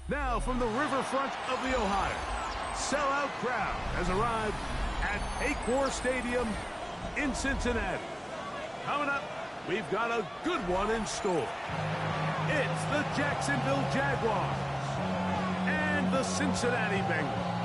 Now from the riverfront of the Ohio, sellout crowd has arrived at Paycor Stadium in Cincinnati. Coming up, we've got a good one in store. It's the Jacksonville Jaguars and the Cincinnati Bengals.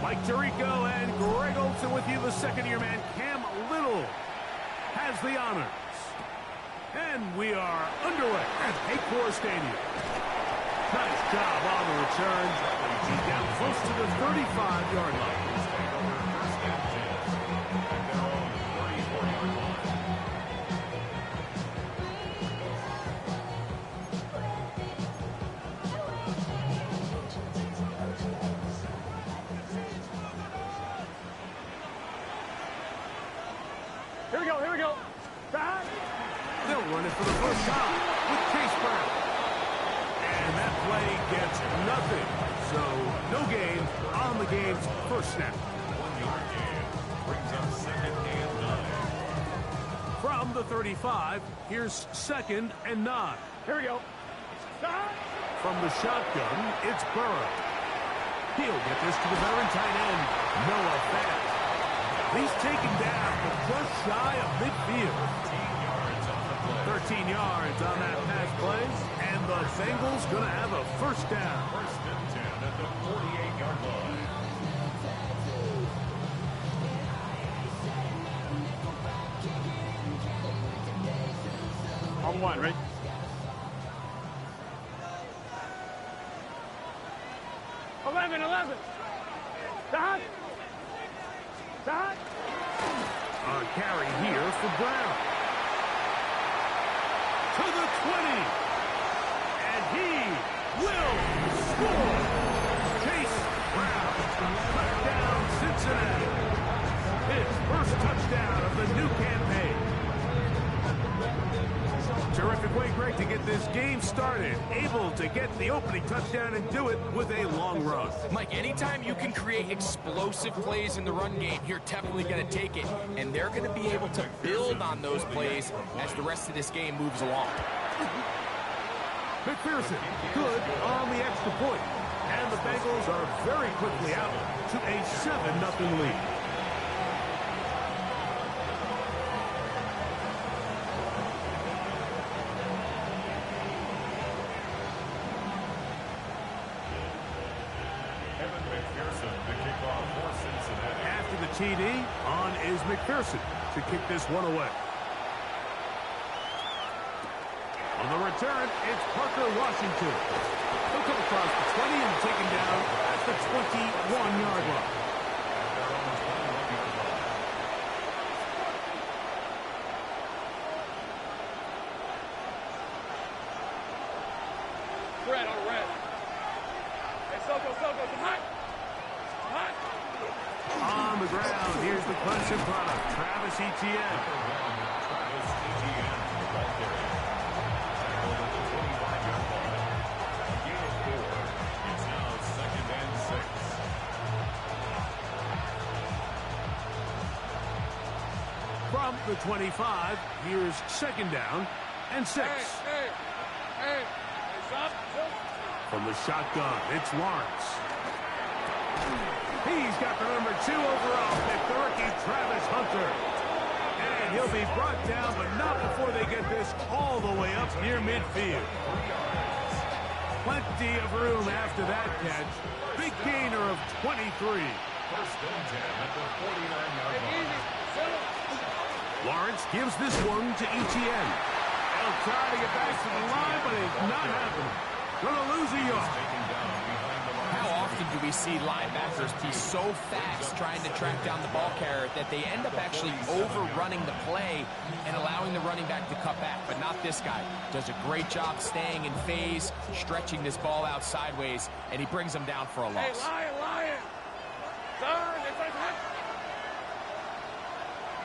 Mike Tirico and Greg Olsen with you. The second-year man, Cam Little, has the honors. And we are underway at Paycor Stadium. Nice job on the return. He's down close to the 35-yard line. Here we go. Back. They'll run it for the first time with Chase Brown. And that play gets nothing. So, no gain on the game's first snap. 1-yard gain brings up 2nd and 9. From the 35, here's 2nd and 9. Here we go. Back. From the shotgun, it's Burrow. He'll get this to the veteran tight end, Noah Fant. He's taken down, but just shy of midfield. 13 yards on that pass play, and the Bengals going to have a first down. 1st and 10 at the 48-yard line. On one, right? Eleven. Back. A carry here for Brown. To the 20. And he will score. Chase Brown. Touchdown, Cincinnati. His first touchdown of the new campaign. Terrific way, Greg, to get this game started. Able to get the opening touchdown and do it with a long run. Mike, anytime you can create explosive plays in the run game, you're definitely going to take it. And they're going to be able to build on those plays as the rest of this game moves along. McPherson, good on the extra point. And the Bengals are very quickly out to a 7-0 lead. After the TD, on is McPherson to kick this one away. On the return, it's Parker Washington. He'll come across the 20 and taken down at the 21-yard line. Red on red. Hey, Soko, come on. On the ground, here's the Clemson product, Travis Etienne. It's now 2nd and 6. From the 25, here's 2nd down and 6. Hey, stop. From the shotgun, it's Lawrence. He's got the number 2 overall pick, the rookie Travis Hunter. And he'll be brought down, but not before they get this all the way up near midfield. Plenty of room after that catch. Big gainer of 23. 1st and 10 at the 49-yard line. Lawrence gives this one to Etienne. He'll try to get back to the line, but it's not happening. Gonna lose a yard. How often do we see linebackers be so fast trying to track down the ball carrier that they end up actually overrunning the play and allowing the running back to cut back? But not this guy. Does a great job staying in phase, stretching this ball out sideways, and he brings them down for a loss. Hey, Lion. Turn.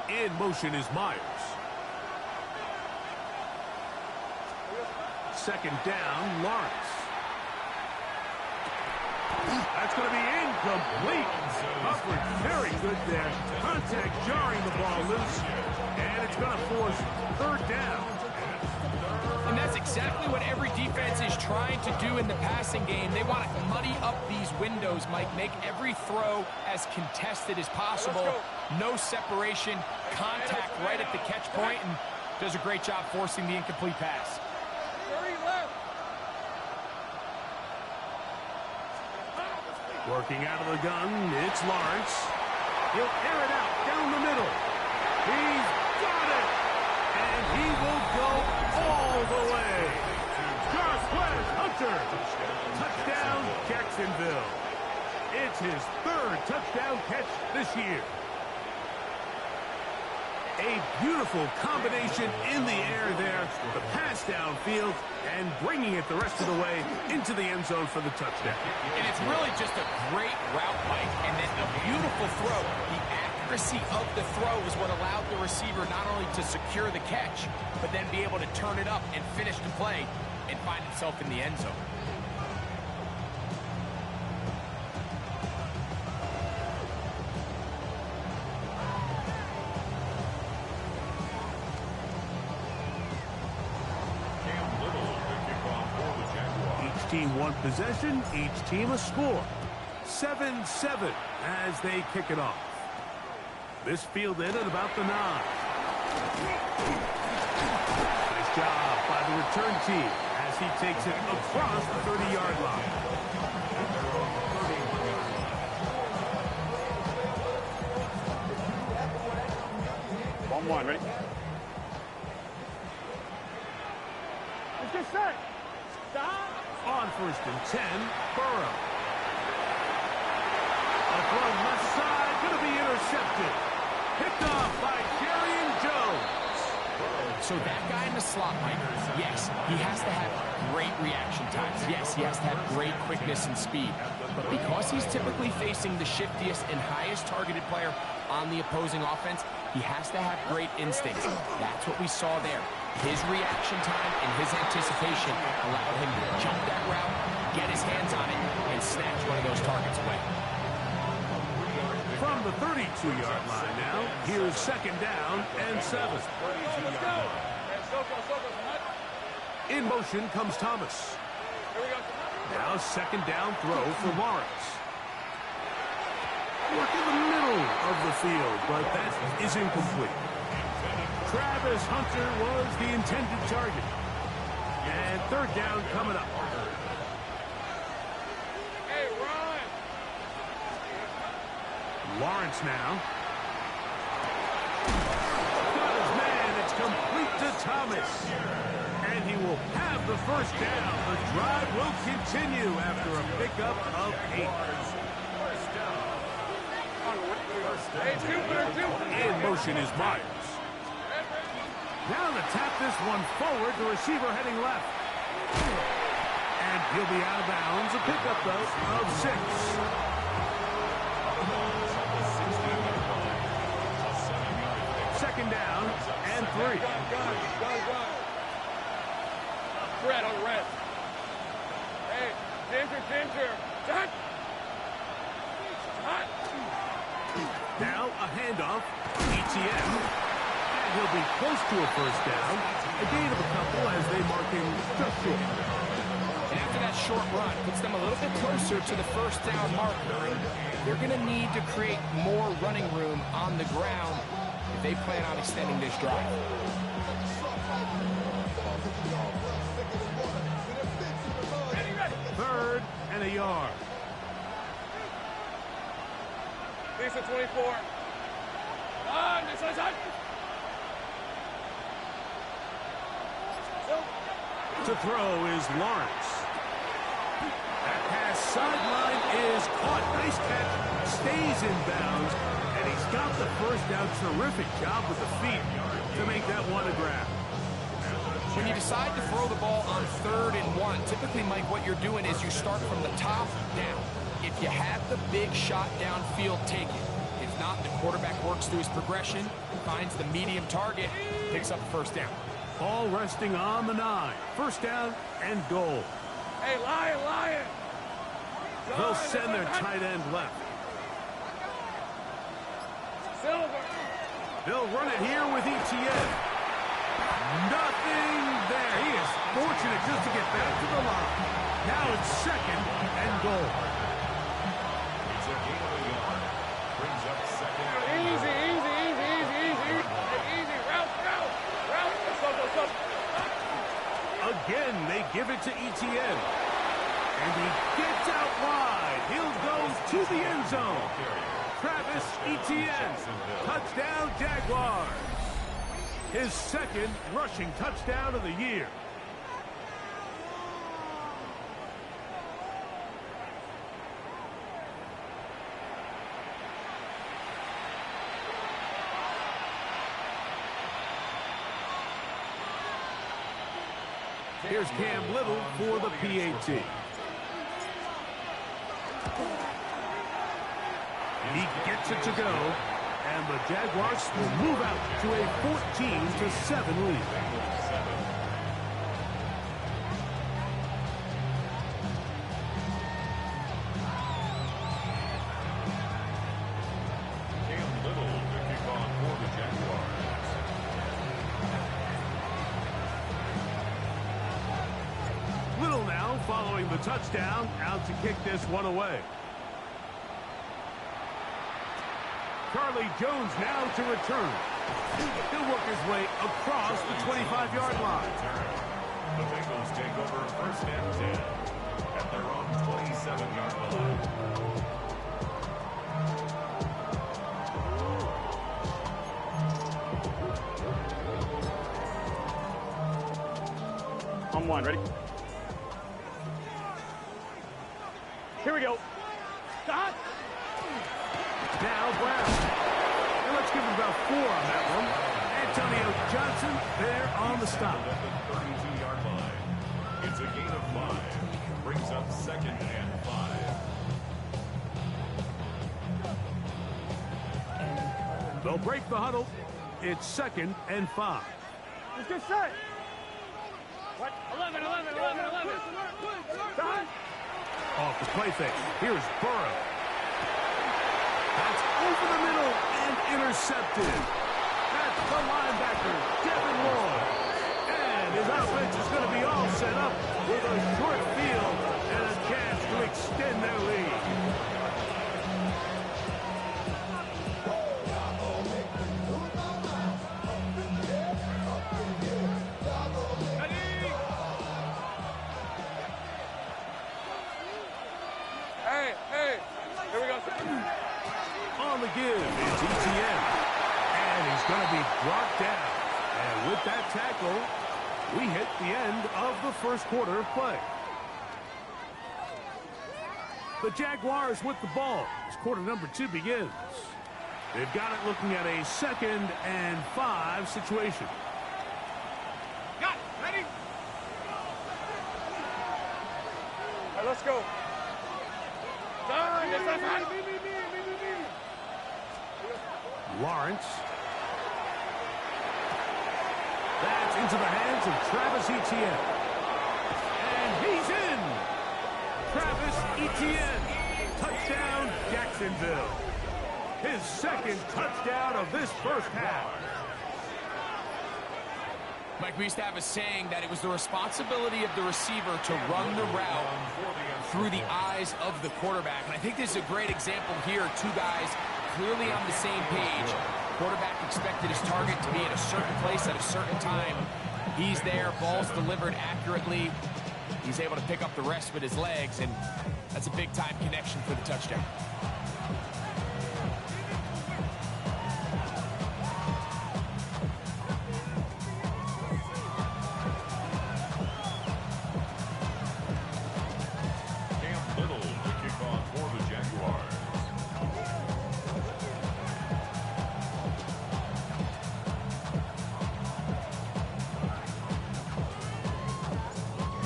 In motion is Myers. Second down, Lawrence. That's going to be incomplete. Coverage very good there. Contact jarring the ball loose. And it's going to force third down. And that's exactly what every defense is trying to do in the passing game. They want to muddy up these windows, Mike, make every throw as contested as possible. No separation, contact right at the catch point, and does a great job forcing the incomplete pass. Working out of the gun, it's Lawrence. He'll air it out down the middle. He's got it! And he will go all the way. West Hunter. Touchdown, Jacksonville. It's his third touchdown catch this year. A beautiful combination in the air there. The pass downfield and bringing it the rest of the way into the end zone for the touchdown. And it's really just a great route, Mike, and then a beautiful throw. The accuracy of the throw is what allowed the receiver not only to secure the catch, but then be able to turn it up and finish the play and find himself in the end zone. Each team one possession, each team a score. 7-7 as they kick it off. This fielded at about the 9. Nice job by the return team as he takes it across the 30-yard line. One, ready? Let's get set. Stop. On 1st and 10, Burrow. A throw left side, going to be intercepted. Picked off by Jerry Jones. So that guy in the slot, Mike, yes, he has to have great reaction times. Yes, he has to have great quickness and speed. But because he's typically facing the shiftiest and highest targeted player on the opposing offense, he has to have great instincts. That's what we saw there. His reaction time and his anticipation allowed him to jump that route, get his hands on it, and snatch one of those targets away. From the 32-yard line now, here's 2nd down and 7. In motion comes Thomas. Now 2nd down throw for Lawrence. Work in the middle of the field, but that is incomplete. Travis Hunter was the intended target. And 3rd down coming up. Hey, Ron. Lawrence now. Got his man. It's complete to Thomas. And he will have the 1st down. The drive will continue after a pickup of 8. In motion is Myers. Now to tap this one forward, the receiver heading left. And he'll be out of bounds. A pickup, though, of 6. Second down and 3. Red on red. Hey, Ginger. Done. Now a handoff. ETN. And he'll be close to a 1st down. A gain of a couple as they mark him just short. And after that short run, puts them a little bit closer to the 1st down marker. They're going to need to create more running room on the ground if they plan on extending this drive. 3rd and a yard. Lisa 24. This is on. To throw is Lawrence. That pass sideline is caught. Nice catch. Stays in bounds. And he's got the 1st down. Terrific job with the feet to make that one a grab. When you decide to throw the ball on 3rd and 1, typically, Mike, what you're doing is you start from the top down. If you have the big shot downfield, take it. If If not, the quarterback works through his progression, finds the medium target, picks up the first down. Ball resting on the 9. First down and goal. Hey, Lion! They'll send their tight end left. Silver! They'll run it here with ETN. Nothing there. He is fortunate just to get back to the line. Now it's second and goal. It's a gain of a yard. Brings up second. Easy. Route. Let's go. Again, they give it to ETN. And he gets out wide. He'll go to the end zone. Travis Etienne. Touchdown, Jaguars. His second rushing touchdown of the year. Here's Cam Little for the PAT. He gets it to go, and the Jaguars will move out to a 14-7 lead. Cam Little to kick off for the Jaguars. Little now following the touchdown, out to kick this one away. Charlie Jones now to return. He'll work his way across the 25-yard line. The Bengals take over first and 10 at their own 27-yard line. On one, ready? Here we go. Stop. Now Brown. And let's give him about 4 on that one. Antonio Johnson there on the stop. At the 32-yard line. It's a gain of 5. Brings up second and 5. They'll break the huddle. It's second and 5. Let's get set. What? 11. Stop. Off the play fake. Here's Burrow. That's over the middle and intercepted. That's the linebacker, Devin Lloyd. And his offense is going to be all set up with a short field and a chance to extend their lead. Hey. Here we go. On the give, it's ETN. And he's going to be brought down. And with that tackle, we hit the end of the first quarter of play. The Jaguars with the ball as quarter number 2 begins. They've got it looking at a second and 5 situation. Got it. Ready? All right, let's go. Done. It's done. Lawrence. That's into the hands of Travis Etienne. And he's in. Travis Etienne. Touchdown, Jacksonville. His second touchdown of this first half. Mike, we used to have a saying that it was the responsibility of the receiver to run the route through the eyes of the quarterback. And I think this is a great example here. 2 guys clearly on the same page. Quarterback expected his target to be at a certain place at a certain time. He's there, ball's delivered accurately. He's able to pick up the rest with his legs, and that's a big-time connection for the touchdown. Cam Little to kick off for the Jaguars.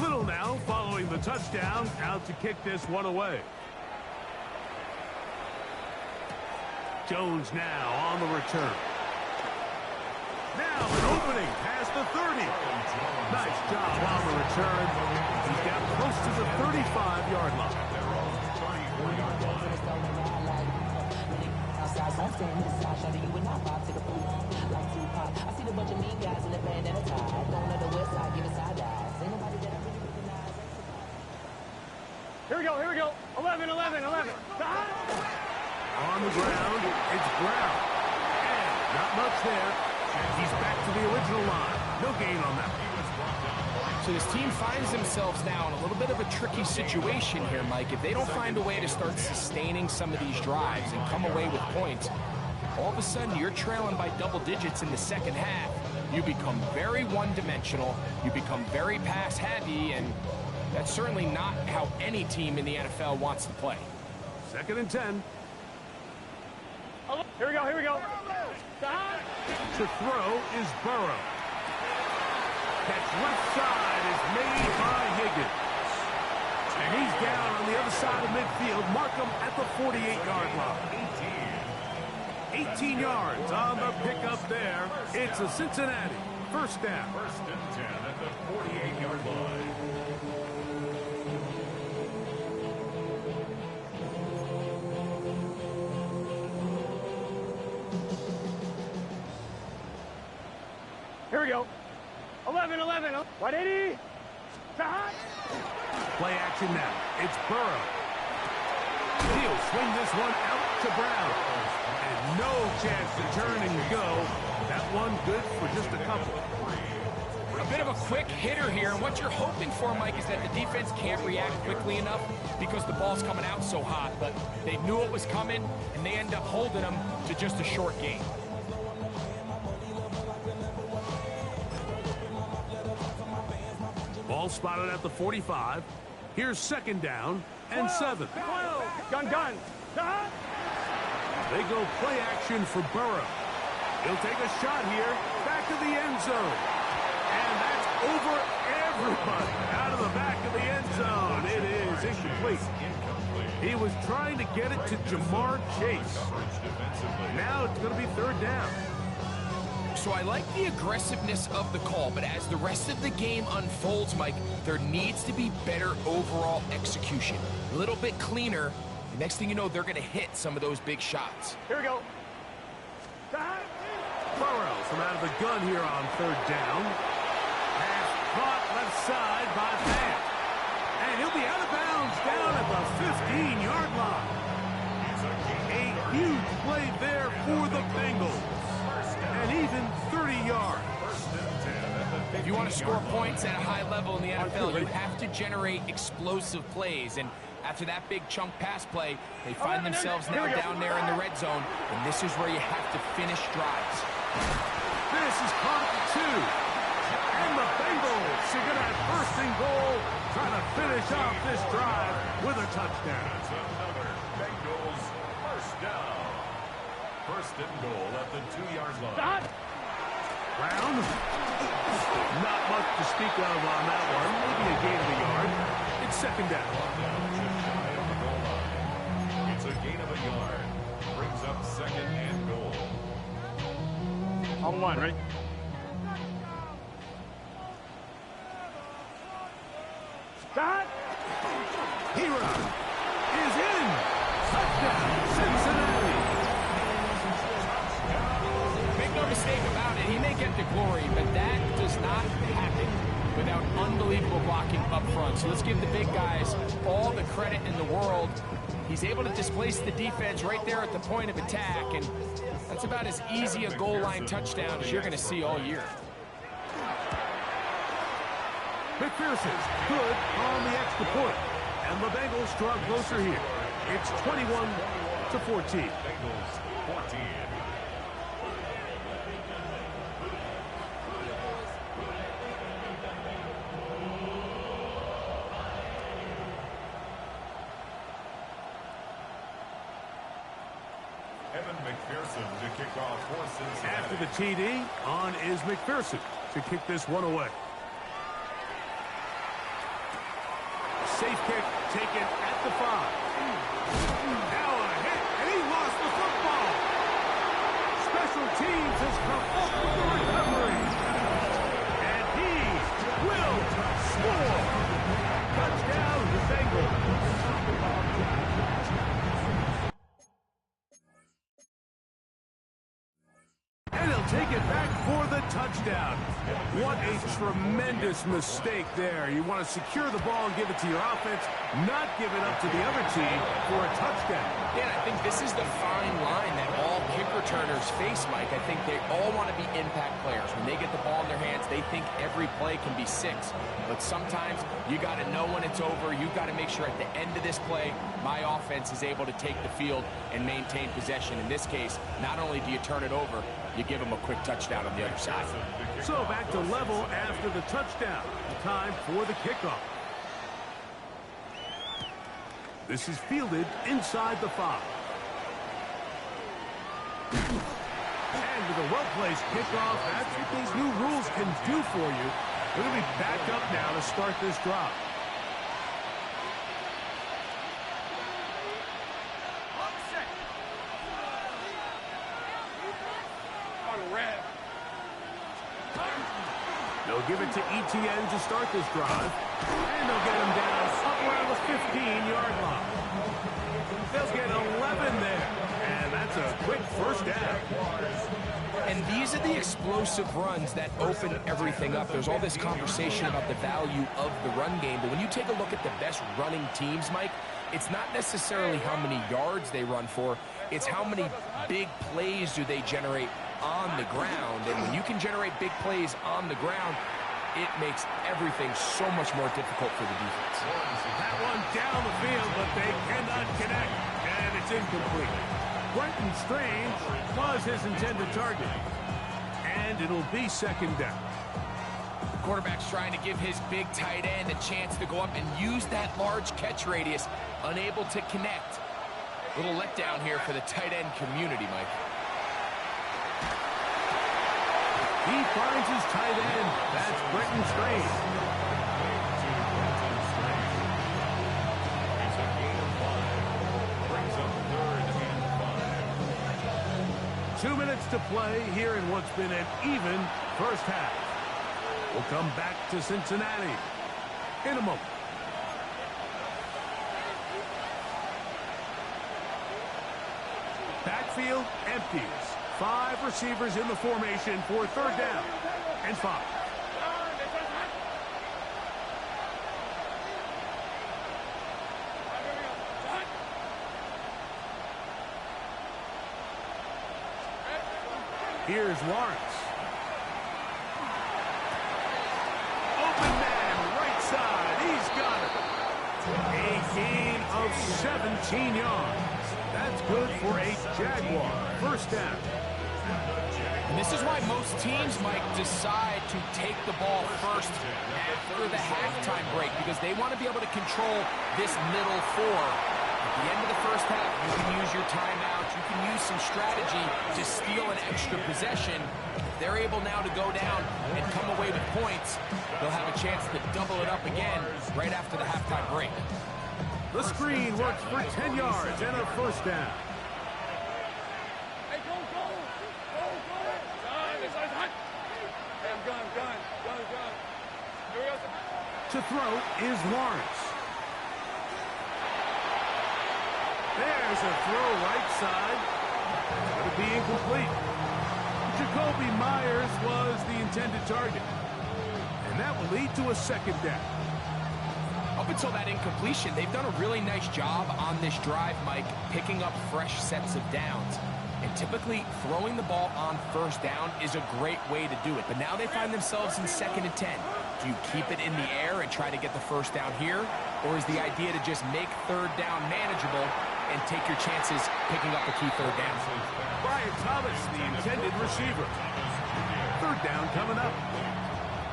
Little now following the touchdown, out to kick this one away. Jones now on the return. Now an opening past the 30. Nice job on the return. He's got close to the 35-yard line. Here we go. 11. On the ground, it's Brown. And not much there. He's back to the original line. No gain on that. So this team finds themselves now in a little bit of a tricky situation here, Mike. If they don't find a way to start sustaining some of these drives and come away with points, all of a sudden you're trailing by double digits in the second half. You become very one-dimensional. You become very pass-heavy, and that's certainly not how any team in the NFL wants to play. 2nd and 10. Here we go. To throw is Burrow. Catch left side is made by Higgins. And he's down on the other side of midfield. Mark him at the 48-yard line. 18 yards on the pickup there. It's a Cincinnati first down. 1st and 10 at the 48-yard line. Here we go. 11. 180. Play action now. It's Burrow. He'll swing this one out to Brown. And no chance to turn and go. That one good for just a couple. A bit of a quick hitter here, and what you're hoping for, Mike, is that the defense can't react quickly enough because the ball's coming out so hot. But they knew it was coming, and they end up holding them to just a short gain. Ball spotted at the 45. Here's 2nd down and 7. Gun. They go play action for Burrow. He'll take a shot here. Back to the end zone. And that's over everybody. Out of the back of the end zone. It is incomplete. He was trying to get it to Jamar Chase. Now it's going to be 3rd down. So I like the aggressiveness of the call, but as the rest of the game unfolds, Mike, there needs to be better overall execution. A little bit cleaner. The next thing you know, they're going to hit some of those big shots. Here we go. Burrow from out of the gun here on 3rd down. Pass caught left side by Van. And he'll be out of bounds down at the 15-yard line. A huge play there for the Bengals. And even 30 yards. If you want to score points at a high level in the NFL, you have to generate explosive plays. And after that big chunk pass play, they find themselves now down there in the red zone. And this is where you have to finish drives. This is caught at 2. And the Bengals are going to have 1st and goal, trying to finish off this drive with a touchdown. That's another Bengals 1st down. 1st and goal at the 2-yard line. Brown. Not much to speak of on that one. Maybe a gain of a yard. It's 2nd down. It's a gain of a yard. Brings up 2nd and goal. On 1, ready? Hero is in. Touchdown, Cincinnati. Make no mistake about it, he may get the glory, but that does not happen without unbelievable blocking up front. So let's give the big guys all the credit in the world. He's able to displace the defense right there at the point of attack, and that's about as easy a goal line touchdown as you're going to see all year. McPherson's good on the extra point. And the Bengals draw closer here. It's 21-14. Bengals 14. Evan McPherson to kick off for Cincinnati. After the TD, on is McPherson to kick this one away. Safe kick taken at the 5. Now a hit, and he lost the football. Special teams has come up with the recovery. And he will score. Touchdown, the Bengals. And he'll take it back for the touchdown. What a tremendous mistake there. You want to secure the ball and give it to your offense, not give it up to the other team for a touchdown. Yeah, I think this is the fine line that all kick returners face, Mike. I think they all want to be impact players. When they get the ball in their hands, they think every play can be 6. But sometimes you got to know when it's over. You got to make sure at the end of this play, my offense is able to take the field and maintain possession. In this case, not only do you turn it over, you give them a quick touchdown on the other side. So back to level after the touchdown. Time for the kickoff. This is fielded inside the 5. And with a well-placed kickoff, that's what these new rules can do for you. We're going to be back up now to start this drive. They'll give it to ETN to start this drive. And they'll get him down up around the 15-yard line. They'll get 11 there. And that's a quick first down. And these are the explosive runs that open everything up. There's all this conversation about the value of the run game. But when you take a look at the best running teams, Mike, it's not necessarily how many yards they run for. It's how many big plays do they generate on the ground. And when you can generate big plays on the ground, it makes everything so much more difficult for the defense. That one down the field, but they cannot connect, and it's incomplete. Brenton Strange was his intended target, and it'll be second down. The quarterback's trying to give his big tight end a chance to go up and use that large catch radius, unable to connect. Little letdown here for the tight end community, Mike. He finds his tight end. That's Brenton Strange. Brings up 3rd and 5. 2 minutes to play here in what's been an even first half. We'll come back to Cincinnati in a moment. Backfield empties. 5 receivers in the formation for 3rd down and 5. Here's Lawrence. Open man, right side. He's got it. A gain of 17 yards. That's good for a Jaguar first down. And this is why most teams, Mike, decide to take the ball first after the halftime break, because they want to be able to control this middle 4. At the end of the first half, you can use your timeouts, you can use some strategy to steal an extra possession. If they're able now to go down and come away with points, they'll have a chance to double it up again right after the halftime break. The screen works for 10 yards and a first down. To throw is Lawrence. There's a throw right side. Going to be incomplete. Jacoby Myers was the intended target. And that will lead to a second down. Up until that incompletion, they've done a really nice job on this drive, Mike, picking up fresh sets of downs. And typically, throwing the ball on first down is a great way to do it. But now they find themselves in 2nd and 10. Do you keep it in the air and try to get the first down here? Or is the idea to just make 3rd down manageable and take your chances picking up a key 3rd down? Brian Thomas, the intended receiver. 3rd down coming up.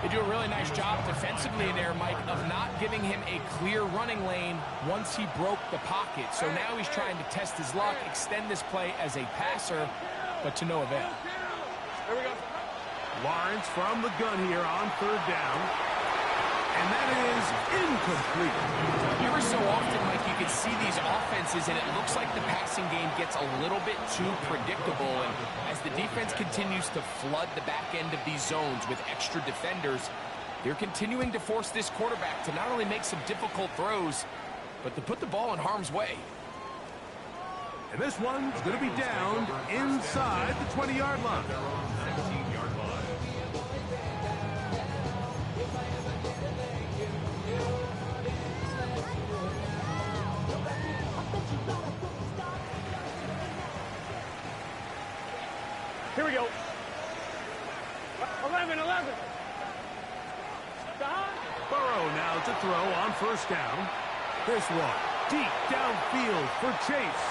They do a really nice job defensively in there, Mike, of not giving him a clear running lane once he broke the pocket. So now he's trying to test his luck, extend this play as a passer, but to no avail. Here we go. Lawrence from the gun here on 3rd down. And that is incomplete. Every so often, Mike, you can see these offenses, and it looks like the passing game gets a little bit too predictable. And as the defense continues to flood the back end of these zones with extra defenders, they're continuing to force this quarterback to not only make some difficult throws, but to put the ball in harm's way. And this one's going to be down inside the 20-yard line. Here we go. 11. Burrow now to throw on first down. This one deep downfield for Chase.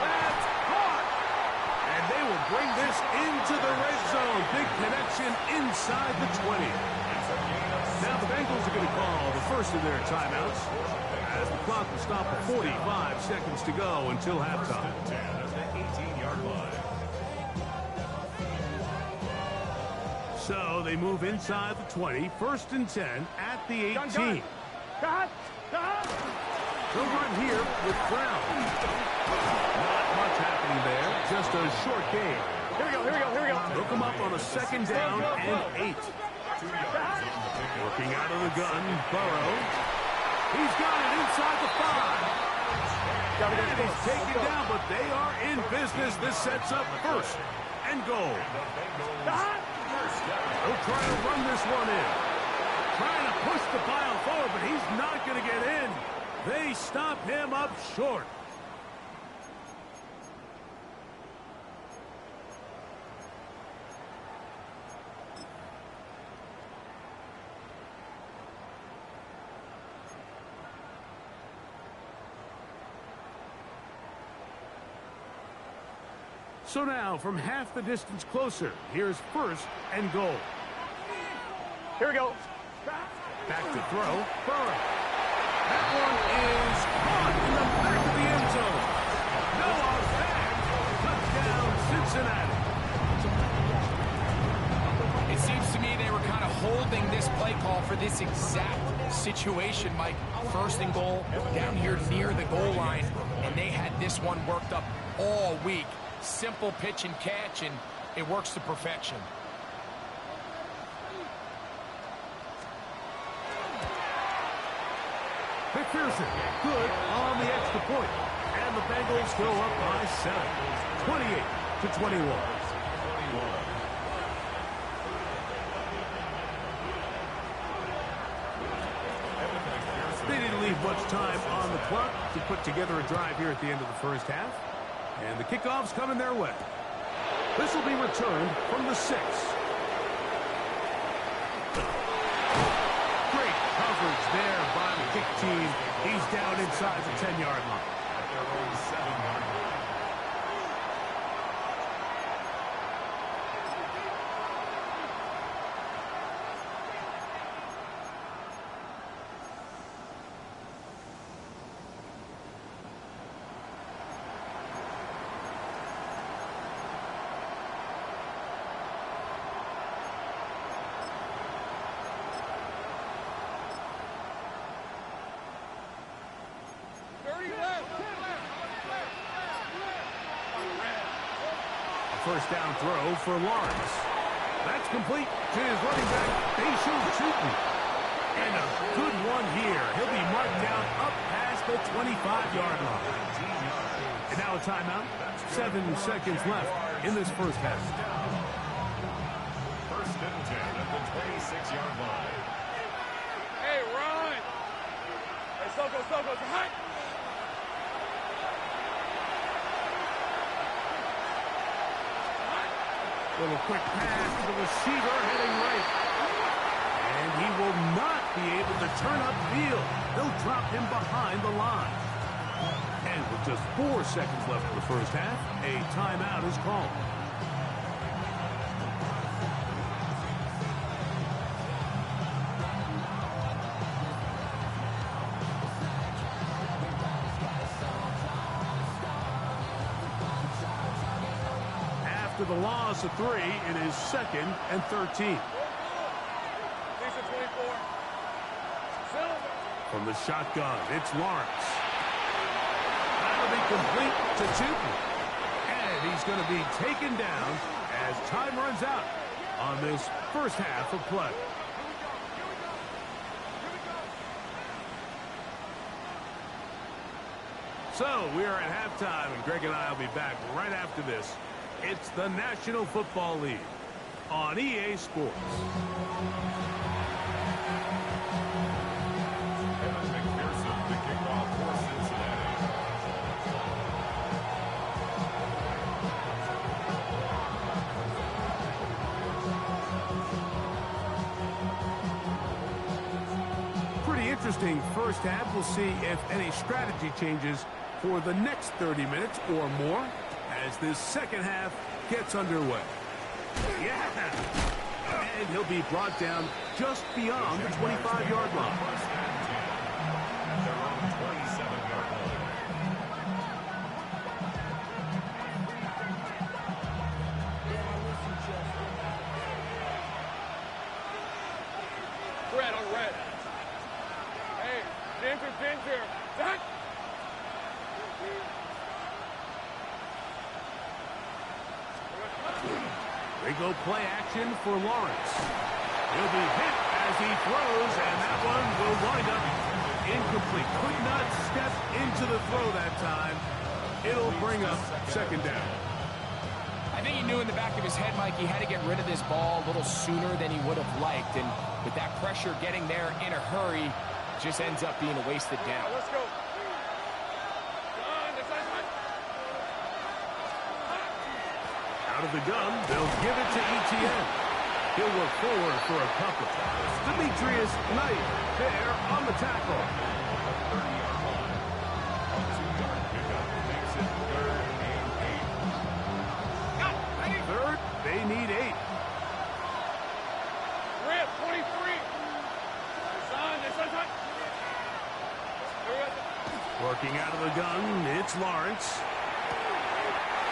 That's caught. And they will bring this into the red zone. Big connection inside the 20. Now the Bengals are going to call the first of their timeouts as the clock will stop at 45 seconds to go until halftime. So they move inside the 20, 1st and 10 at the 18. Cut. They'll run here with Brown. Not much happening there, just a short game. Here we go. They'll come up on a 2nd down and 8. Working out of the gun, Burrow. He's got it inside the 5. And he's taken down, but they are in business. This sets up 1st and goal. They'll try to run this one in. Trying to push the pile forward, but he's not going to get in. They stop him up short. So now, from half the distance closer, here's 1st and goal. Here we go. Back to throw. Burrow. That one is caught in the back of the end zone. Noah Fant. Touchdown, Cincinnati. It seems to me they were kind of holding this play call for this exact situation, Mike. 1st and goal down here near the goal line, and they had this one worked up all week. Simple pitch and catch, and it works to perfection. McPherson, good on the extra point. And the Bengals go up by 7, 28-21. They didn't leave much time on the clock to put together a drive here at the end of the 1st half. And the kickoff's coming their way. This will be returned from the 6. Great coverage there by the kick team. He's down inside the 10-yard line. At their own 7-yard line. First down throw for Lawrence. That's complete to his running back, Bayshore Chutin. And a good one here. He'll be marked down up past the 25-yard line. And now a timeout. 7 seconds left in this 1st half. 1st and 10 at the 26-yard line. Hey, run. Hey, Soko, hot. Little quick pass to the receiver heading right. And he will not be able to turn upfield. They'll drop him behind the line. And with just 4 seconds left in the 1st half, a timeout is called. After the loss of 3, it is 2nd and 13. From the shotgun, it's Lawrence. Incomplete to Tootin. And he's going to be taken down as time runs out on this first half of play. So we are at halftime, and Greg and I will be back right after this. It's the National Football League on EA Sports. Pretty interesting first half. We'll see if any strategy changes for the next 30 minutes or more as this second half gets underway. Yeah! And he'll be brought down just beyond the 25-yard line. Red on red. Hey, James is here. Zach! They go play action for Lawrence. He'll be hit as he throws, and that one will wind up incomplete. Could not step into the throw that time. It'll bring up second down. I think he knew in the back of his head, Mike, he had to get rid of this ball a little sooner than he would have liked. And with that pressure getting there in a hurry, just ends up being a wasted down. Let's go. Out of the gun, they'll give it to Etienne. He'll work forward for a couple. Demetrius Knight there on the tackle. Third, they need 8. Rip, 23. Working out of the gun, it's Lawrence.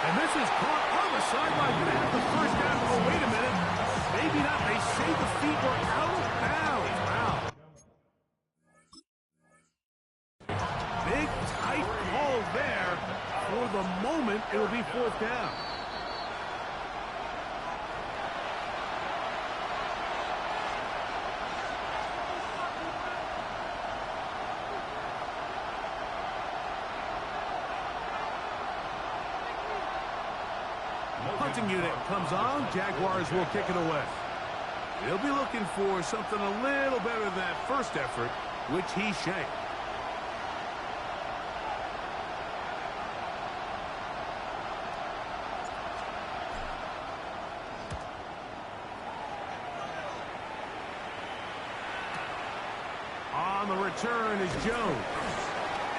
And this is caught on the sideline. Going to have the first down. Oh, wait a minute. Maybe not. They say the feet were out of bounds. Wow. Big, tight call there. For the moment, it'll be fourth down. Punting unit comes on. Jaguars will kick it away. They'll be looking for something a little better than that first effort, which he shanked. On the return is Jones.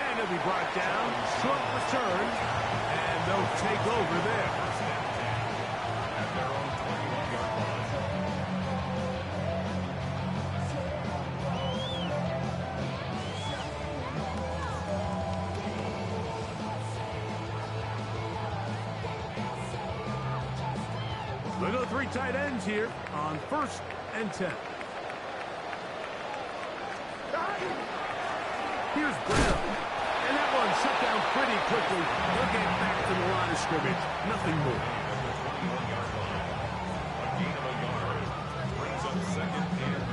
And he'll be brought down. Short return. And they'll take over there. We'll go 3 tight ends here on 1st and 10. Here's Brown. And that one shut down pretty quickly. They'll get back to the line of scrimmage. Nothing more. A gain of a yard brings up 2nd and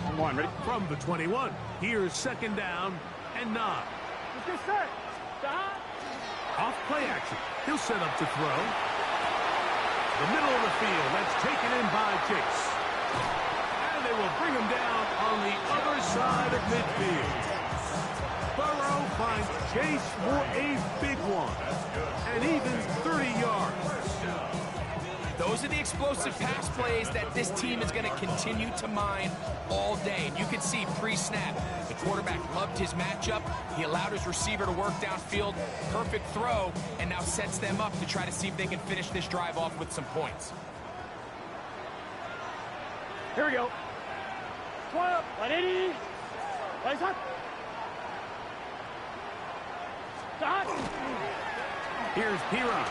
9. Come on, ready? From the 21, here's 2nd down and 9. Let's get set. Stop. Off play action. He'll set up to throw. The middle of the field. That's taken in by Chase. And they will bring him down on the other side of midfield. Burrow finds Chase for a big one. And even 30 yards. Those are the explosive pass plays that this team is going to continue to mine all day. And you can see pre-snap, the quarterback loved his matchup. He allowed his receiver to work downfield. Perfect throw, and now sets them up to try to see if they can finish this drive off with some points. Here we go. Squat up. 180. Lights up. Stop. Here's Piron.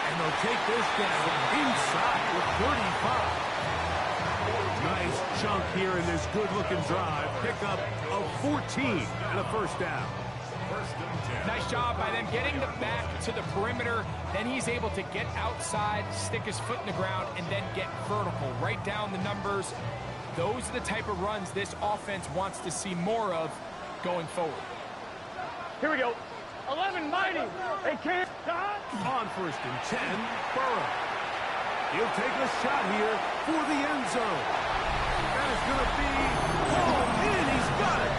And they'll take this down inside with 35. Nice chunk here in this good-looking drive. Pickup of 14 and a first down. Nice job by them getting the back to the perimeter. Then he's able to get outside, stick his foot in the ground, and then get vertical. Right down the numbers. Those are the type of runs this offense wants to see more of going forward. Here we go. 11 mighty. They can't stop. On first and 10, Burrow. He'll take a shot here for the end zone. That is going to be hauled in. He's got it.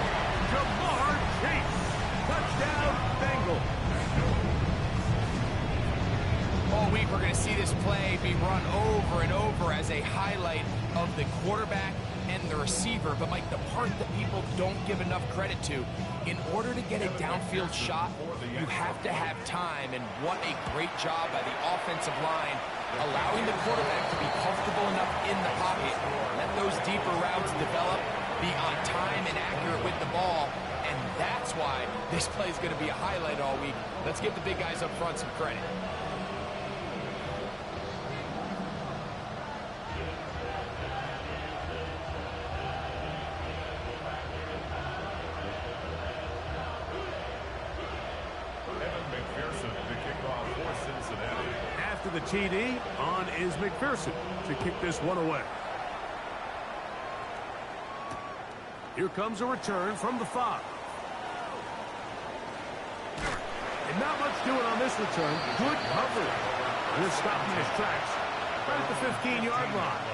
Jamar Chase. Touchdown, Bengals. All week we're going to see this play be run over and over as a highlight of the quarterback and the receiver. But, Mike, the part that people don't give enough credit to, in order to get a downfield shot, you have to have time. And what a great job by the offensive line, allowing the quarterback to be comfortable enough in the pocket, let those deeper routes develop, be on time and accurate with the ball. And that's why this play is going to be a highlight all week. Let's give the big guys up front some credit. After the TD, on is McPherson to kick this one away. Here comes a return from the 5. And not much doing on this return. Good coverage. And it's stopped in his tracks right at the 15-yard line.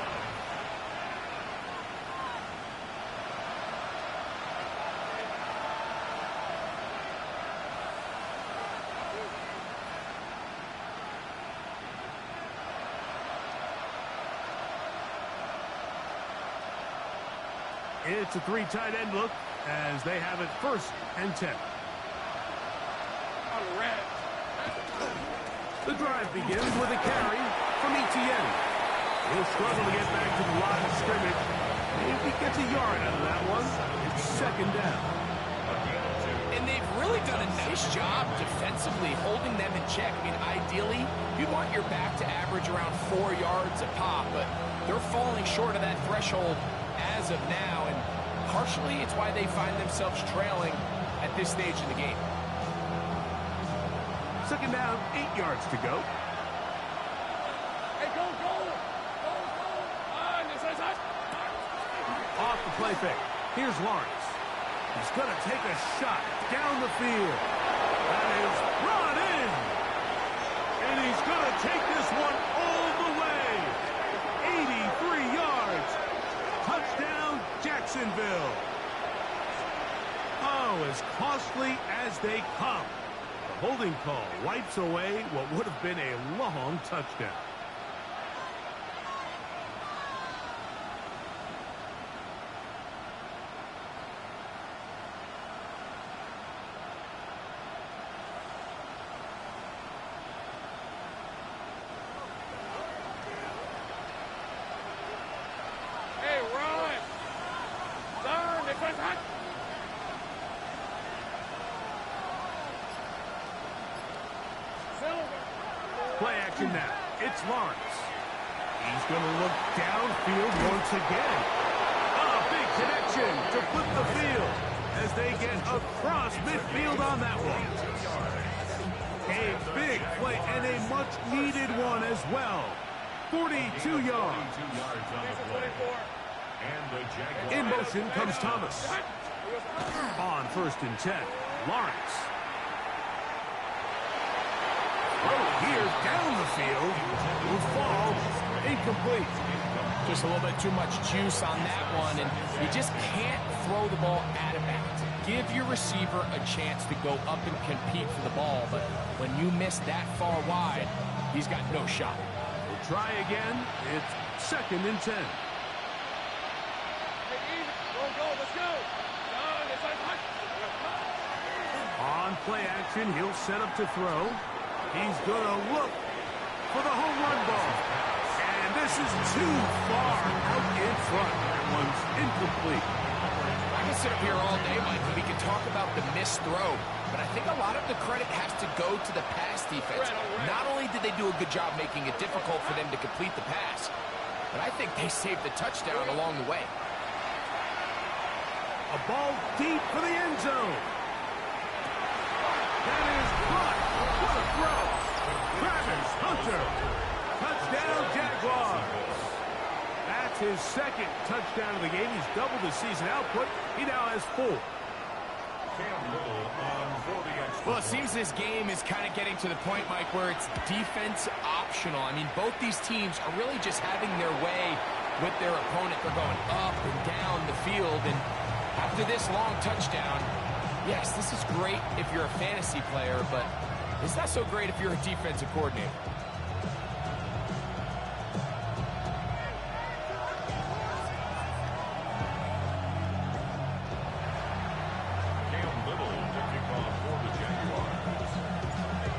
It's a 3 tight end look as they have it first and 10. The drive begins with a carry from Etienne. He'll struggle to get back to the line of scrimmage. Maybe gets a yard out of that one. It's second down. And they've really done a nice job defensively holding them in check. I mean, ideally, you want your back to average around 4 yards a pop, but they're falling short of that threshold as of now, and partially it's why they find themselves trailing at this stage in the game. Second down, 8 yards to go. Hey, go, go. Off the play fake. Here's Lawrence. He's going to take a shot down the field. That is brought in. And he's going to take this one all the way. 83 yards. Touchdown, Jacksonville. Oh, as costly as they come. The holding call wipes away what would have been a long touchdown. Play action now. It's Lawrence. He's going to look downfield once again. A big connection to flip the field as they get across midfield on that one. A big play and a much-needed one as well. 42 yards. In motion comes Thomas. On first and 10, Lawrence. Here down the field will fall incomplete. Just a little bit too much juice on that one, and you just can't throw the ball out of bounds. Give your receiver a chance to go up and compete for the ball, but when you miss that far wide, he's got no shot. We'll try again. It's second and 10. Let's go. On play action, he'll set up to throw. He's going to look for the home run ball. And this is too far out in front. That one's incomplete. I can sit up here all day, Mike, and we can talk about the missed throw, but I think a lot of the credit has to go to the pass defense. Not only did they do a good job making it difficult for them to complete the pass, but I think they saved the touchdown along the way. A ball deep for the end zone. That is caught. What a throw. Travis Hunter. Touchdown, Jaguars. That's his second touchdown of the game. He's doubled his season output. He now has 4. Well, it seems this game is kind of getting to the point, Mike, where it's defense optional. I mean, both these teams are really just having their way with their opponent. They're going up and down the field, and after this long touchdown, yes, this is great if you're a fantasy player, but it's not so great if you're a defensive coordinator.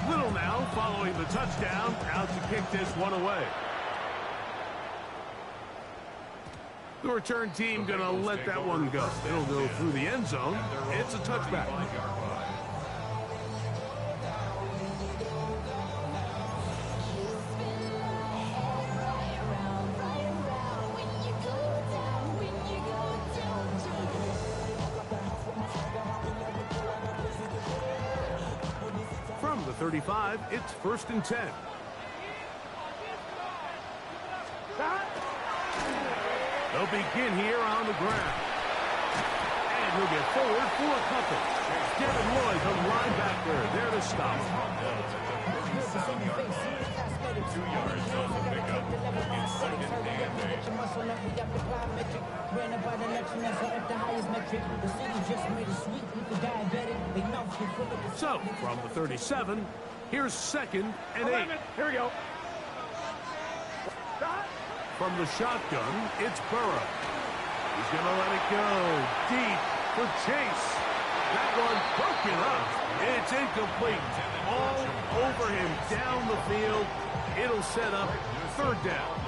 Little now following the touchdown, out to kick this one away. The return team going to let that one go. It'll go through the end zone. It's a touchback. From the 35, it's 1st and 10. They'll begin here on the ground. And he'll get forward for a couple. Devin Lloyd, the linebacker, there to stop. 2 yards on the pickup. It's 2nd and 8. So, from the 37, here's 2nd and 8. Here we go. From the shotgun, it's Burrow. He's going to let it go deep for Chase. That one broken up. It's incomplete. All over him down the field. It'll set up 3rd down.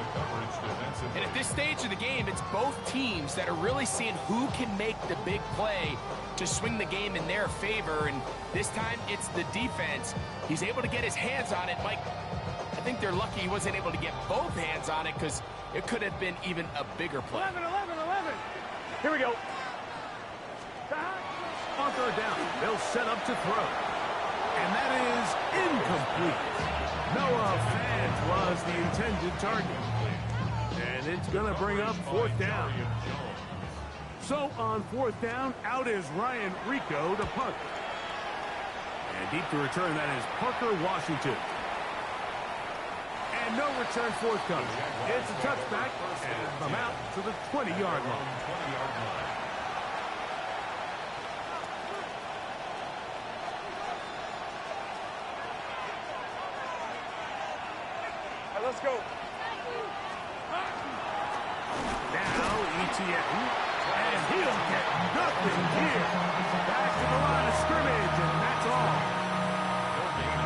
And at this stage of the game, it's both teams that are really seeing who can make the big play to swing the game in their favor. And this time, it's the defense. He's able to get his hands on it. Mike, I think they're lucky he wasn't able to get both hands on it because it could have been even a bigger play. 11. Here we go. On 3rd down, they'll set up to throw. And that is incomplete. Noah Fant was the intended target. And it's going to bring up 4th down. So on 4th down, out is Ryan Rico to punt. And deep to return, that is Parker Washington. And no return forthcoming. It's a touchback, and come out to the 20-yard line. Let's go. Now ETN, and he'll get nothing here. Back to the line of scrimmage, and that's all.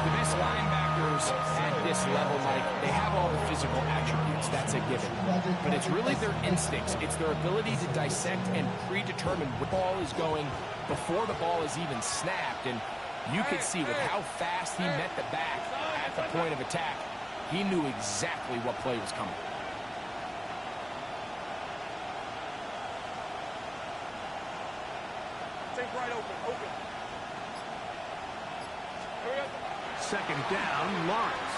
The best linebackers at this level, Mike, they have all the physical attributes. That's a given. But it's really their instincts. It's their ability to dissect and predetermine where the ball is going before the ball is even snapped. And you could see with how fast he met the back at the point of attack, he knew exactly what play was coming. Take right open. 2nd down, Lawrence.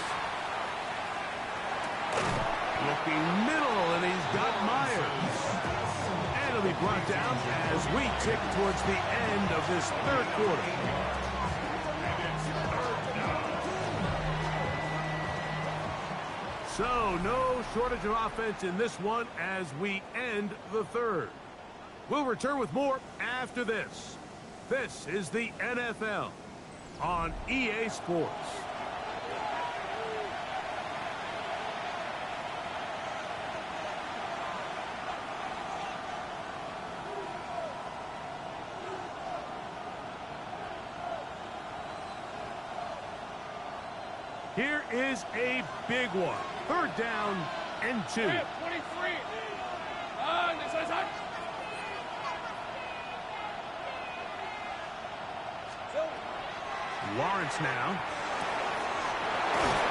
Looking middle, and he's got Myers. And he'll be brought down as we tick towards the end of this 3rd quarter. So, no shortage of offense in this one as we end the 3rd. We'll return with more after this. This is the NFL on EA Sports. Here is a big one. 3rd down and 2. 23. Lawrence now.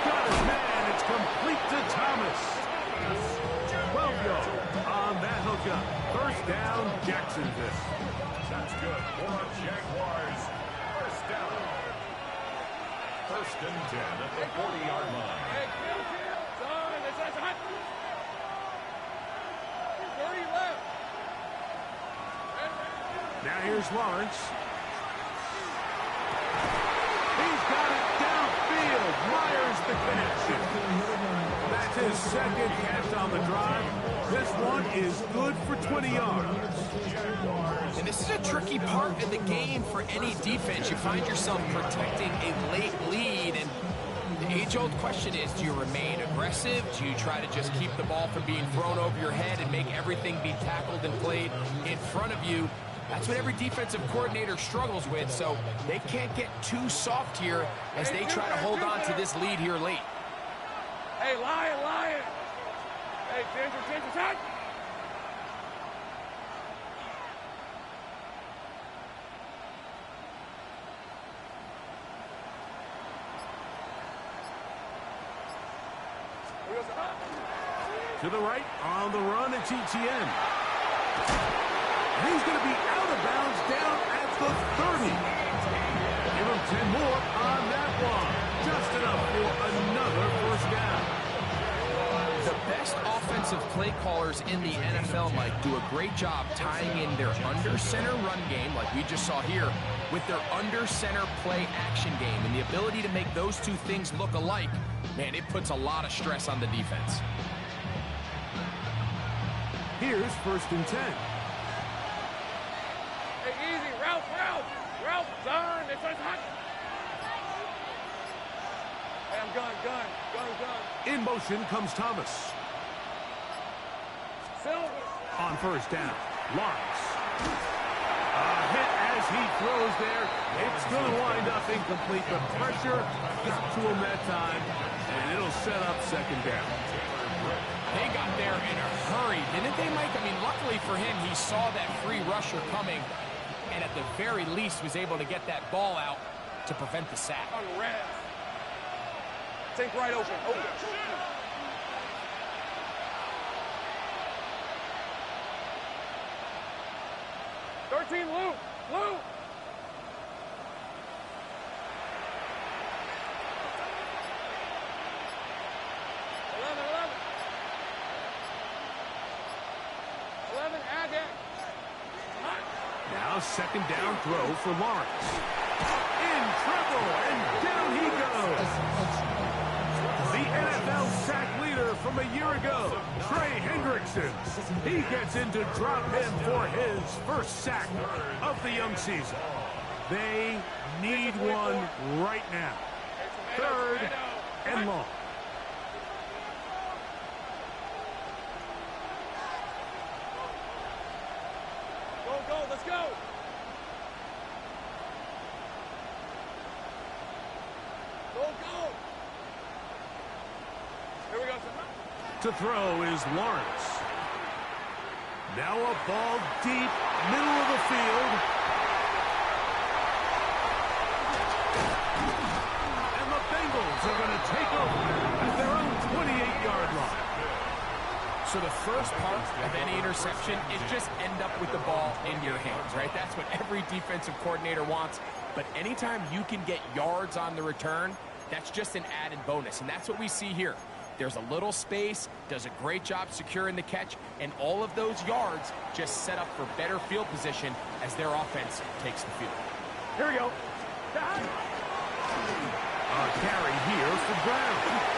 Got his man. It's complete to Thomas. Well First and 10 at the 40-yard line. Now here's Lawrence. He's got it downfield. Myers the catch. That's his second catch on the drive. This one is good for 20 yards. And this is a tricky part of the game for any defense. You find yourself protecting a late lead, and the age-old question is, do you remain aggressive? Do you try to just keep the ball from being thrown over your head and make everything be tackled and played in front of you? That's what every defensive coordinator struggles with, so they can't get too soft here as they try to hold on to this lead here late. Hey, Lion! Hey, Ginger, touch! To the right, on the run, it's ETN. He's going to be out of bounds down at the 30. Give him 10 more on that one. Just enough for another first down. The best offensive play callers in the NFL, Mike, do a great job tying in their under-center run game, like we just saw here, with their under-center play action game. And the ability to make those two things look alike, man, it puts a lot of stress on the defense. Here's first and 10. Hey, easy, Ralph, turn, it's hot. Hey, I'm gun. In motion comes Thomas. Silver. On first down, Lawrence. A hit as he throws there. It's going to wind up incomplete. The pressure got to him that time, and it'll set up second down. They got there in a hurry, didn't they, Mike? I mean, luckily for him, he saw that free rusher coming, and at the very least was able to get that ball out to prevent the sack. On the red. Take right open. 13, Lou. 11, add that. Now second down throw for Lawrence. In trouble, and down he goes. The NFL sack leader from a year ago, Trey Hendrickson. He gets into drop him for his first sack of the young season. They need one right now. Third and long. Go, let's go. Go. Here we go. To throw is Lawrence. Now a ball deep, middle of the field. And the Bengals are going to take over at their own 28-yard line. So the first part of any interception is just end up with the ball in your hands, right? That's what every defensive coordinator wants. But anytime you can get yards on the return, that's just an added bonus. And that's what we see here. There's a little space, does a great job securing the catch, and all of those yards just set up for better field position as their offense takes the field. Here we go. A carry here for Brown.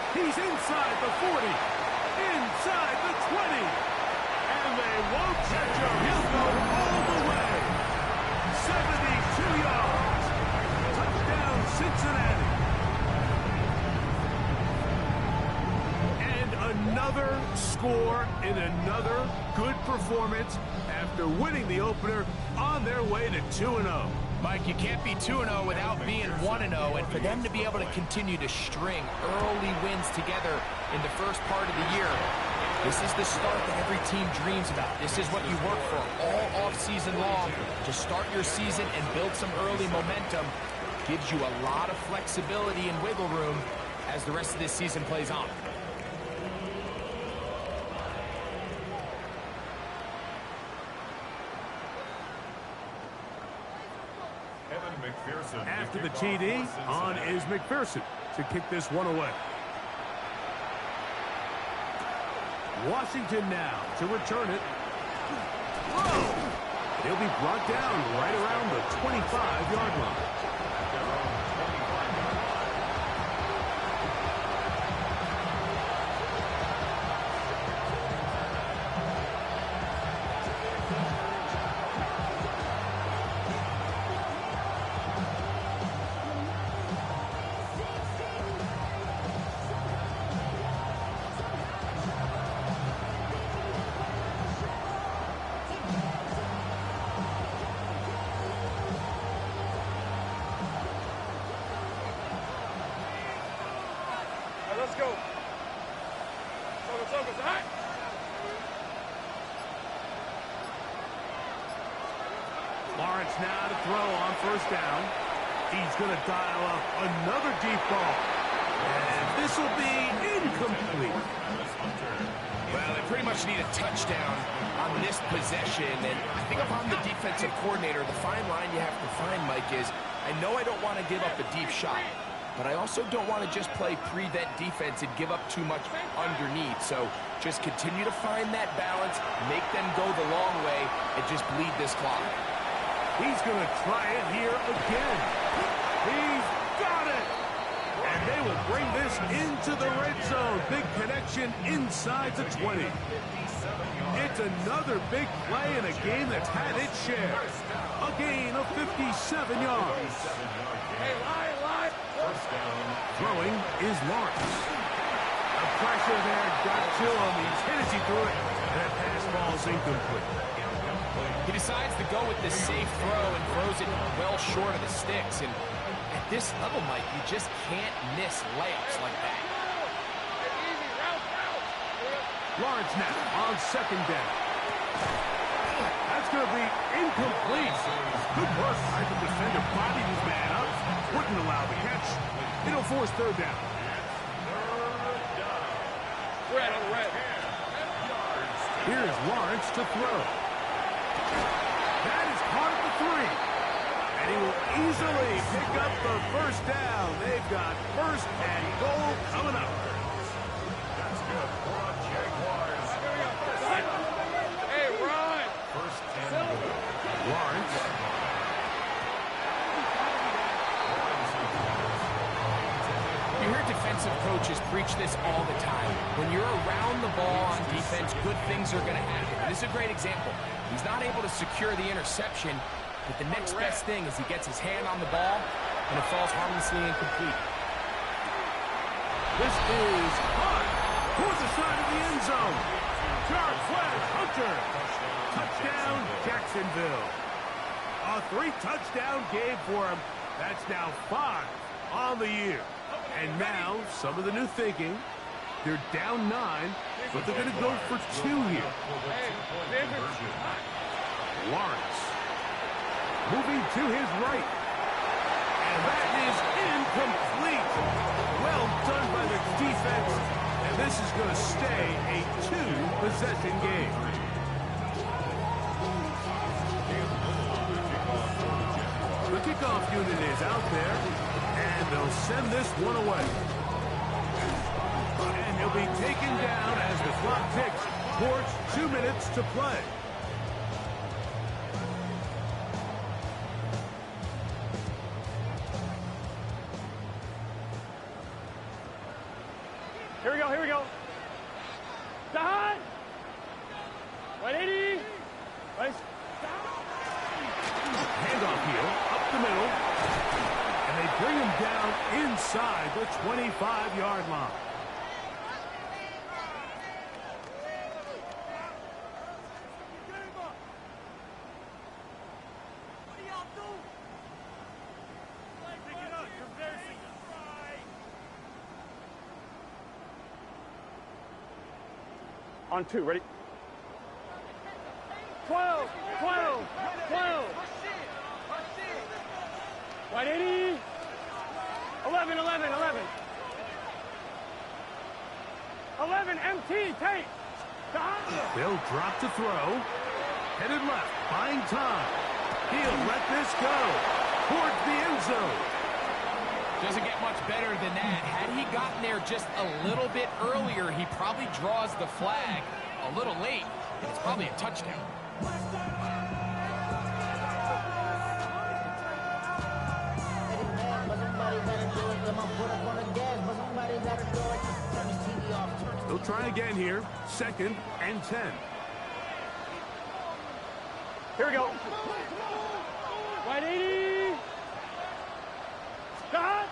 He's inside the 40, inside the 20, and they won't catch him. He'll go all the way. 72 yards. Touchdown, Cincinnati. Another score in another good performance after winning the opener on their way to 2-0. Mike, you can't be 2-0 without being 1-0, and for them to be able to continue to string early wins together in the first part of the year, this is the start that every team dreams about. This is what you work for all off-season long, to start your season and build some early momentum. Gives you a lot of flexibility and wiggle room as the rest of this season plays on. After the TD, on is McPherson to kick this one away. Washington now to return it. Whoa! He'll be brought down right around the 25-yard line. Let's go. Focus, all right? Lawrence now to throw on first down. He's going to dial up another deep ball. And this will be incomplete. Well, they pretty much need a touchdown on this possession. And I think if I'm the defensive coordinator, the fine line you have to find, Mike, is I know I don't want to give up a deep shot, but I also don't want to just play prevent defense and give up too much underneath. So just continue to find that balance, make them go the long way, and just bleed this clock. He's going to try it here again. He's got it! And they will bring this into the red zone. Big connection inside the 20. It's another big play in a game that's had its share. A gain of 57 yards. Hey, lie. Throwing is Lawrence. The pressure there got to him. He's hit as he threw it. And that pass ball's incomplete. He decides to go with the safe throw and throws it well short of the sticks. And at this level, Mike, you just can't miss layups like that. Lawrence now on second down. That's going to be incomplete. Good work by the defender. Bodied his man up. Wouldn't allow the catch. It'll force third down. Red on red. Here's Lawrence to throw. That is caught at the 3. And he will easily pick up the first down. They've got first and goal coming up. That's good for the Jaguars. Hey, run. First and goal. Lawrence. You hear defensive coaches preach this all the time. When you're around the ball on defense, good things are going to happen. This is a great example. He's not able to secure the interception, but the next best thing is he gets his hand on the ball, and it falls harmlessly incomplete. This is hot towards the side of the end zone. Jarquez Hunter. Touchdown, Jacksonville. A 3-touchdown game for him. That's now 5 on the year. And now, some of the new thinking. They're down 9, but they're going to go for 2 here. Lawrence moving to his right. And that is incomplete. Well done by the defense. And this is going to stay a 2-possession game. The kickoff unit is out there, and they'll send this one away. And he'll be taken down as the clock ticks towards 2 minutes to play. Here we go. Dahan! 180. Nice. Handoff here, up the middle. And they bring him down inside the 25-yard line. On 2, ready? 12. 180. 11. 11, MT, take. They'll drop to throw. Headed left, buying time. He'll let this go. towards the end zone. Doesn't get much better than that. Had he gotten there just a little bit earlier, he probably draws the flag a little late. And it's probably a touchdown. They'll try again here. 2nd and 10. Here we go. Wide 80. Stop.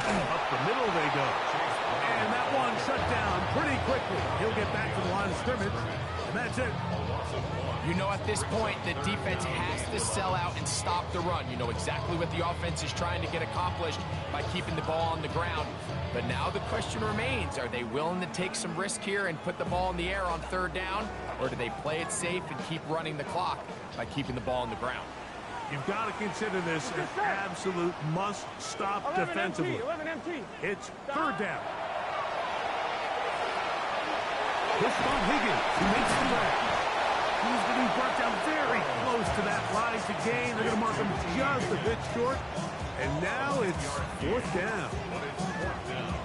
Up the middle they go. And that one shut down pretty quickly. He'll get back to the line of scrimmage, and that's it. You know, at this point, the defense has to sell out and stop the run. You know exactly what the offense is trying to get accomplished by keeping the ball on the ground. But now the question remains, are they willing to take some risk here and put the ball in the air on 3rd down? Or do they play it safe and keep running the clock by keeping the ball on the ground? You've got to consider this an absolute must-stop defensively. 11 MT. It's 3rd down. This from Higgins, who makes the grab. He's getting brought down very close to that line to gain. They're going to mark him just a bit short. And now it's 4th down.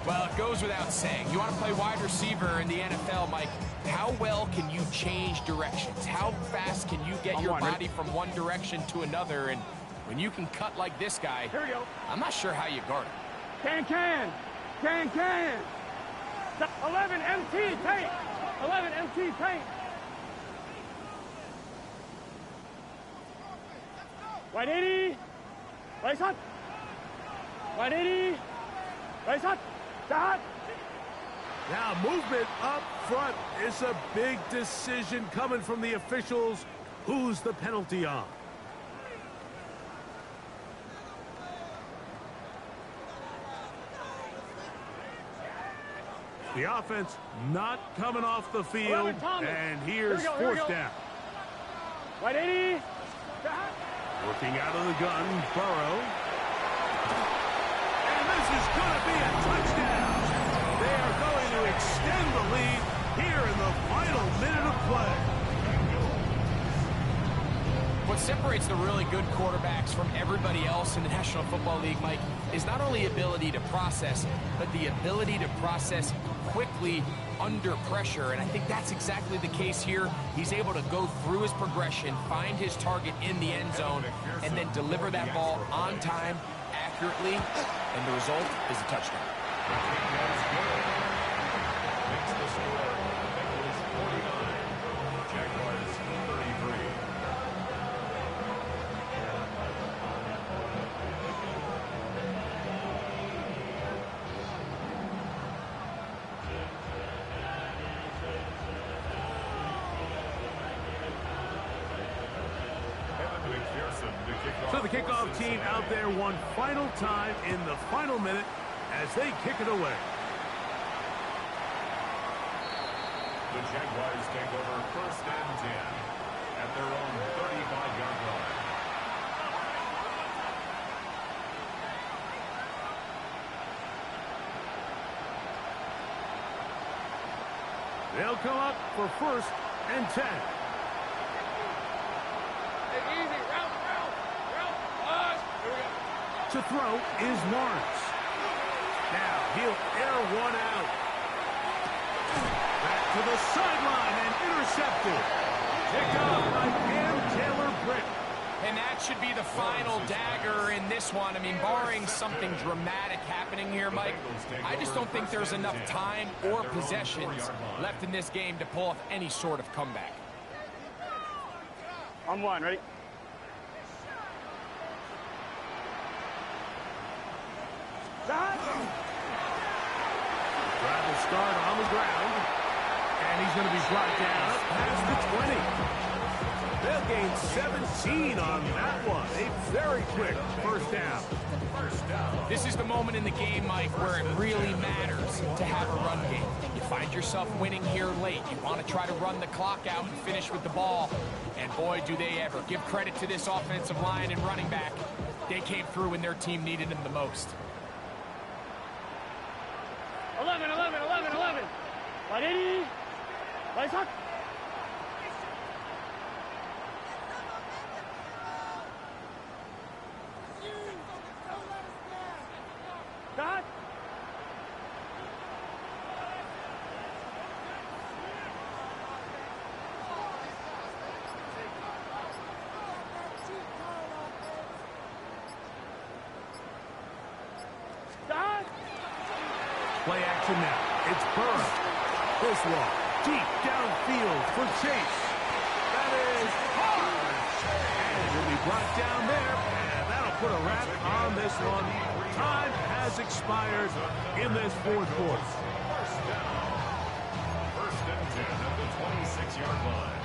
Well, it goes without saying. You want to play wide receiver in the NFL, Mike. How well can you change directions? How fast can you get your body from one direction to another? And when you can cut like this guy, Here we go. I'm not sure how you guard him. Can. 11 MT tape. 11 MT tape. Wide 80. Right shot. Wide 80. Right shot. Shot. Now movement up front is a big decision coming from the officials. Who's the penalty on? The offense not coming off the field, and here's 4th down. Wide 80. Working out of the gun, Burrow. And this is going to be a touchdown. They are going to extend the lead here in the final minute of play. What separates the really good quarterbacks from everybody else in the National Football League, Mike, is not only ability to process, but the ability to process quickly under pressure. And I think that's exactly the case here. He's able to go through his progression, find his target in the end zone, and then deliver that ball on time, accurately, and the result is a touchdown. Makes the score. Bengals 49. Jaguars 33. So the kickoff team out there one final time in the final minute as they kick it away. The Jaguars take over 1st and 10 at their own 35-yard line. They'll come up for 1st and 10. To throw is Lawrence. Now he'll air one out. Back to the sideline and intercepted. Picked up by Cam Taylor-Britt. And that should be the final dagger in this one. I mean, barring something dramatic happening here, Mike, I just don't think there's enough time or possessions left in this game to pull off any sort of comeback. On 1, ready? Drive will start on the ground. And he's going to be brought down up past the 20. They'll gain 17 on that one. A very quick 1st down. This is the moment in the game, Mike, where it really matters to have a run game. You find yourself winning here late. You want to try to run the clock out and finish with the ball. And boy, do they ever. Give credit to this offensive line and running back. They came through when their team needed them the most. 11. 180. Right shot. Play action now. It's Burrow. This one deep downfield for Chase. That is hard. And he'll be brought down there. And that'll put a wrap on this one. Time has expired in this fourth quarter. First down. First and 10 at the 26-yard line.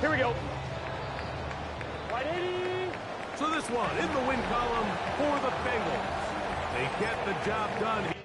Here we go. 180. So this one in the win column for the Bengals. They get the job done.